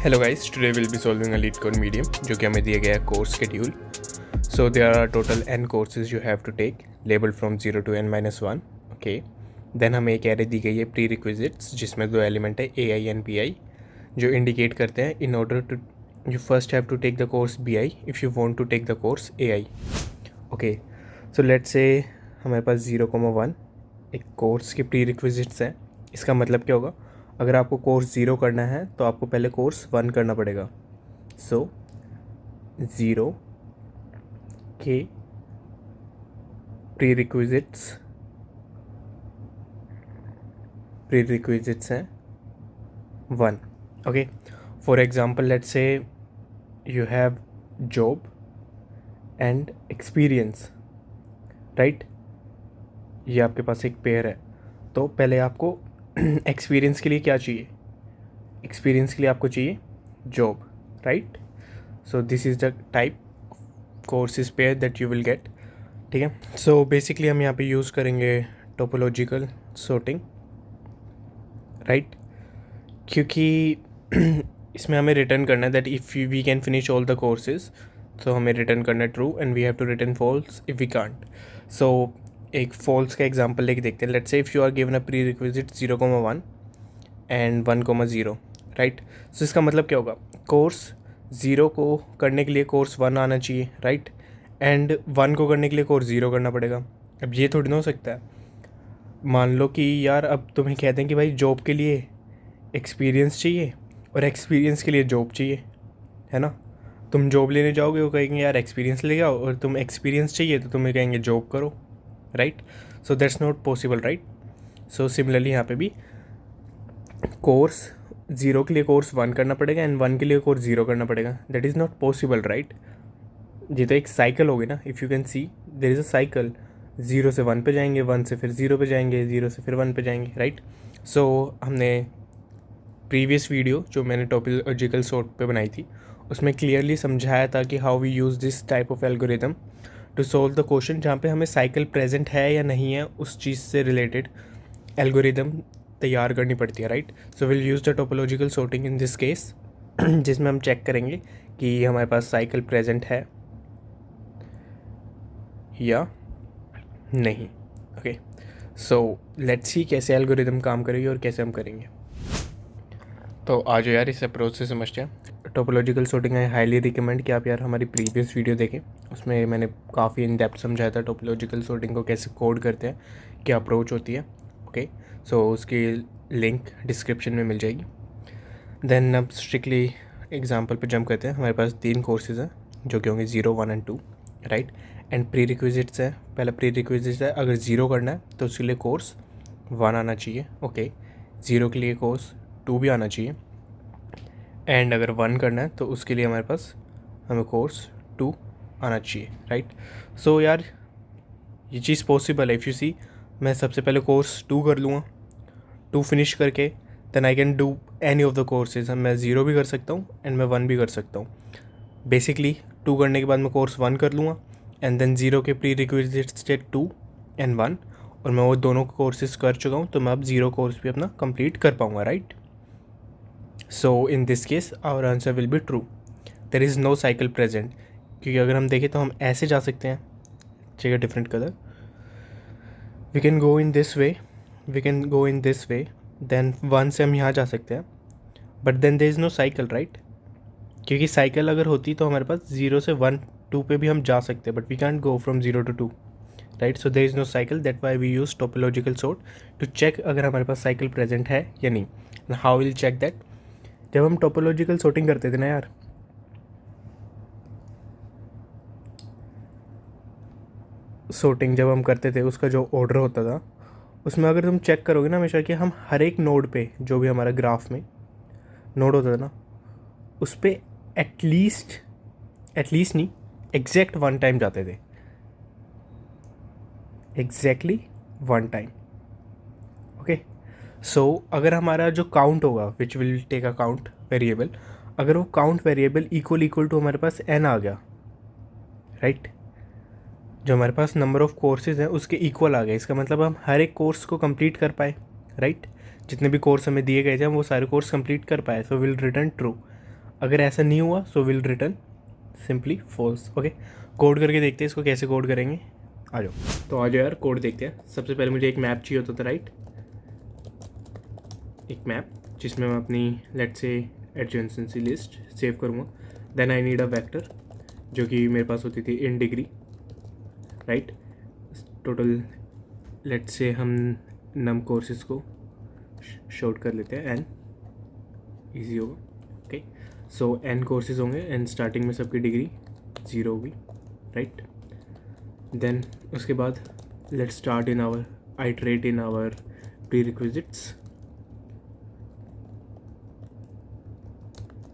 Hello guys, today will be solving a LeetCode medium जो कि हमें दिया गया है course schedule. So there are total n courses you have to take label from 0 to n-1. Okay, then हमें एक array दी गई है प्री रिक्विजिट्स जिसमें दो एलिमेंट है AI एंड BI जो इंडिकेट करते हैं in order to you first have to take the course BI if you want to take the course AI. Okay, so let's say हमारे पास 0,1 एक कोर्स के pre requisites हैं. इसका मतलब क्या होगा? अगर आपको कोर्स 0 करना है तो आपको पहले कोर्स 1 करना पड़ेगा. सो 0 के प्री रिक्विजिट्स हैं 1. Okay, for example let's say you have job and experience, right. ये आपके पास एक पेयर है. तो पहले आपको एक्सपीरियंस के लिए क्या चाहिए? एक्सपीरियंस के लिए आपको चाहिए job, right. So this is the type courses pair that you will get. ठीक है. सो बेसिकली हम यहाँ पे यूज़ करेंगे टोपोलॉजिकल सॉर्टिंग, राइट, क्योंकि इसमें हमें रिटर्न करना है that if we can finish all the courses. तो हमें रिटर्न करना है true and we have to return false if we can't. So एक फॉल्स का एग्जांपल लेके देखते हैं. Let's say if you are given a prerequisite 0,1 and 1,0, right. So इसका मतलब क्या होगा? कोर्स 0 को करने के लिए कोर्स 1 आना चाहिए, राइट, एंड 1 को करने के लिए कोर्स 0 करना पड़ेगा. अब ये थोड़ी ना हो सकता है. मान लो कि यार अब तुम्हें कहते हैं कि भाई जॉब के लिए एक्सपीरियंस चाहिए और एक्सपीरियंस के लिए जॉब चाहिए, है ना. तुम जॉब लेने जाओगे, वो कहेंगे यार एक्सपीरियंस ले आओ, और तुम एक्सपीरियंस चाहिए तो तुम्हें कहेंगे जॉब करो, right. So that's not possible, right. So similarly यहाँ पे भी कोर्स 0 के लिए कोर्स 1 करना पड़ेगा एंड 1 के लिए कोर्स 0 करना पड़ेगा. That is not possible, right. ये तो एक साइकिल होगी ना. If you can see there is a cycle. 0 से 1 पे जाएंगे, 1 से फिर 0 पे जाएंगे, 0 से फिर 1 पे जाएंगे, राइट. सो हमने प्रीवियस वीडियो जो मैंने टोपोलॉजिकल सॉर्ट पे बनाई थी उसमें क्लियरली समझाया था कि how we use this type of algorithm to solve the question जहाँ पे हमें साइकिल प्रेजेंट है या नहीं है उस चीज़ से रिलेटेड एल्गोरिदम तैयार करनी पड़ती है, right. So will use the topological sorting in this case जिसमें हम चेक करेंगे कि हमारे पास साइकिल प्रेजेंट है या नहीं. ओके, सो लेट्स सी कैसे एल्गोरिदम काम करेगी और कैसे हम करेंगे. तो आज यार इस अप्रोच से समझते हैं. Topological sorting I highly recommend कि आप यार हमारी प्रीवियस वीडियो देखें. उसमें मैंने काफ़ी इन डेप्थ समझाया था टोपोलॉजिकल सॉर्टिंग को कैसे कोड करते हैं, क्या अप्रोच होती है. ओके, सो उसकी लिंक डिस्क्रिप्शन में मिल जाएगी. देन अब स्ट्रिक्टली एग्जांपल पे जंप करते हैं. हमारे पास 3 कोर्सेज हैं जो कि होंगे 0, 1 and 2, right. And pre requisites है. पहला प्री रिक्विजिट्स है अगर 0 करना है तो उसके लिए कोर्स 1 आना चाहिए. ओके, 0 के लिए कोर्स 2 भी आना चाहिए, एंड अगर 1 करना है तो उसके लिए हमारे पास हमें कोर्स 2 आना चाहिए, राइट. सो यार ये चीज़ पॉसिबल है. इफ़ यू सी, मैं सबसे पहले कोर्स 2 कर लूँगा. 2 फिनिश करके then I can do any of the courses. मैं 0 भी कर सकता हूँ एंड मैं 1 भी कर सकता हूँ. बेसिकली 2 करने के बाद मैं कोर्स 1 कर लूँगा एंड देन 0 के प्री रिक्विजिट्स थे 2 एंड 1, और मैं वो दोनों कोर्सेज कर चुका हूँ तो मैं अब 0 कोर्स भी अपना कंप्लीट कर पाऊँगा, right. So in this case our answer will be true. There is no cycle present, क्योंकि अगर हम देखें तो हम ऐसे जा सकते हैं. चाहिए different colour. We can go in this way, then 1 से हम यहाँ जा सकते हैं, but then there is no cycle, right. क्योंकि साइकिल अगर होती तो हमारे पास 0 से 1, 2 पे भी हम जा सकते हैं, but we can't go from 0 to 2, right. So there is no cycle. That why we use topological sort to check अगर हमारे पास साइकिल प्रेजेंट है या नहीं. How will check that? जब हम टोपोलॉजिकल सॉर्टिंग करते थे ना यार, सॉर्टिंग जब हम करते थे उसका जो ऑर्डर होता था उसमें अगर तुम चेक करोगे ना हमेशा कि हम हर एक नोड पे जो भी हमारा ग्राफ में नोड होता था ना उस पर एटलीस्ट नहीं, एग्जैक्ट 1 टाइम जाते थे. Exactly 1 time. ओके, सो अगर हमारा जो काउंट होगा which will take a count variable, अगर वो काउंट वेरिएबल इक्वल टू हमारे पास n आ गया, राइट, जो हमारे पास नंबर ऑफ़ कोर्सेज हैं उसके इक्वल आ गए, इसका मतलब हम हर एक कोर्स को कंप्लीट कर पाए, राइट. जितने भी कोर्स हमें दिए गए थे हम वो सारे कोर्स कंप्लीट कर पाए. So will return true. अगर ऐसा नहीं हुआ so will return simply false. Okay, code करके देखते हैं इसको कैसे कोड करेंगे। आ जाओ, तो आ जाओ यार, कोड देखते हैं। सबसे पहले मुझे एक मैप चाहिए होता था, राइट, एक मैप जिसमें मैं अपनी let's say adjacency list save करूँगा। Then I need a vector जो कि मेरे पास होती थी in degree, right. Total let's say हम नम कोर्सेज को शॉर्ट कर लेते हैं, एन ईजी होगा। ओके, सो एन कोर्सेज होंगे एंड स्टार्टिंग में सबकी डिग्री 0 होगी, राइट। देन उसके बाद let's start in our iterate in our प्री रिक्विजिट्स।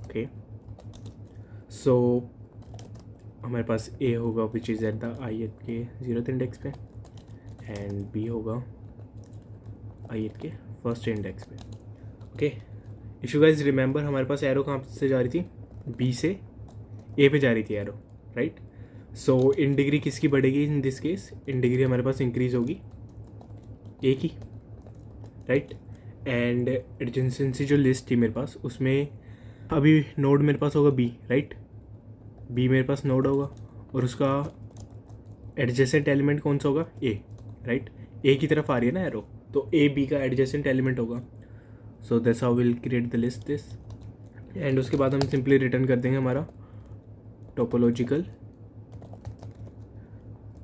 ओके, सो हमारे पास ए होगा which is at the ith के 0th इंडेक्स पे, एंड बी होगा ith के फर्स्ट इंडेक्स पे। Okay, if you guys remember हमारे पास एरो कहाँ से जा रही थी, बी से ए पे जा रही थी arrow, right. So in degree किसकी बढ़ेगी इन दिस केस, इन डिग्री हमारे पास इंक्रीज होगी ए की, राइट। एंड एडजेंसी जो लिस्ट थी मेरे पास उसमें अभी नोड मेरे पास होगा बी, राइट। बी मेरे पास नोड होगा और उसका एडजेसेंट एलिमेंट कौन सा होगा, ए, राइट। ए की तरफ आ रही है ना एरो, तो ए बी का एडजेसेंट एलिमेंट होगा। So that's how will create the list this, and उसके बाद हम सिंपली रिटर्न कर देंगे हमारा टोपोलॉजिकल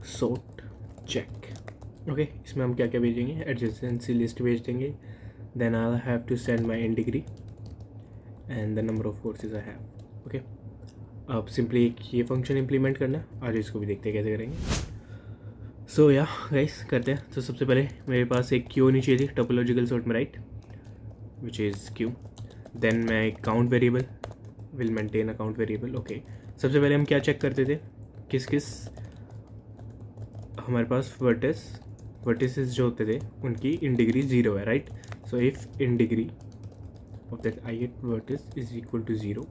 सॉर्ट चेक। ओके, इसमें हम क्या क्या भेजेंगे, एडजेसेंसी लिस्ट भेज देंगे। Then I have to send my in degree and the number of courses I have. Okay, अब सिंपली एक ये फंक्शन इम्प्लीमेंट करना है, आज इसको भी देखते हैं कैसे करेंगे। सो या गाइस करते हैं। तो सबसे पहले मेरे पास एक क्यू होनी चाहिए थी टोपोलॉजिकल सॉर्ट में, right, which is queue. Then मैं एक count variable will maintain a count variable. Okay, सबसे पहले हम क्या चेक करते थे, किस किस हमारे पास वर्टिसेस जो होते थे उनकी इन डिग्री 0 है, right. So if in degree of that ith vertex is equal to 0,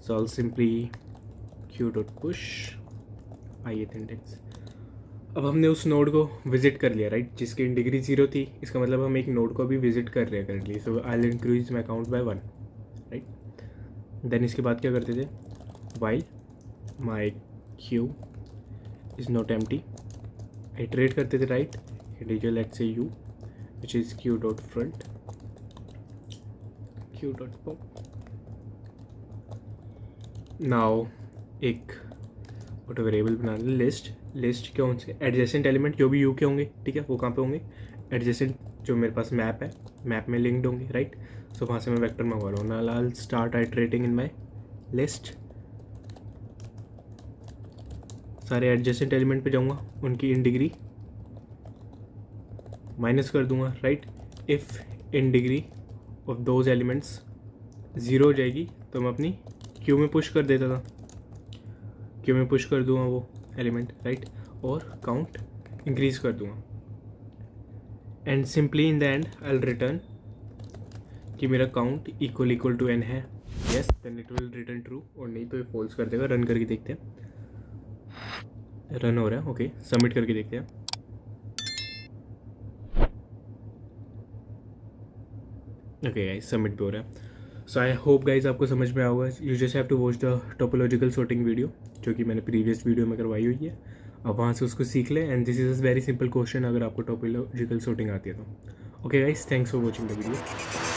so I'll simply q.push ith index। अब हमने उस नोड को विजिट कर लिया, राइट, जिसकी इन डिग्री 0 थी। इसका मतलब हम एक नोड को भी विजिट कर रहे हैं currently. So I will increase my count by 1, right. Then इसके बाद क्या करते थे, while my queue is not empty, iterate करते थे, right. Integer let's say u which is q dot front q dot pop. Now एक auto variable बना लें लिस्ट कौन से एडजेसेंट एलिमेंट जो भी यू के होंगे, ठीक है, वो कहाँ पे होंगे, एडजेसेंट जो मेरे पास मैप है, मैप में लिंक्ड होंगे, राइट। सो वहाँ से मैं वेक्टर मंगवा रहा हूँ। Now I will start iterating in my list, सारे एडजेसेंट एलिमेंट पे जाऊँगा, उनकी इन डिग्री माइनस कर दूंगा, right. If in degree of those elements 0 हो जाएगी तो मैं अपनी क्यू में पुश कर देता था, क्यू में पुश कर दूंगा वो एलिमेंट, राइट, और काउंट इंक्रीज कर दूंगा। And simply in the end I will return कि मेरा काउंट इक्वल टू n है, yes, then it will return true, और नहीं तो ये फॉल्स कर देगा। रन करके देखते हैं, रन हो रहा है। ओके, सबमिट करके देखते हैं। ओके गाइस, सबमिट भी हो रहा है। सो आई होप गाइज आपको समझ में आएगा। You just have to watch the topological sorting video जो कि मैंने प्रीवियस वीडियो में करवाई हुई है। अब वहाँ से उसको सीख लें, and this is a very simple question अगर आपको टोपोलॉजिकल सॉर्टिंग आती है तो। Okay guys, thanks for watching the video.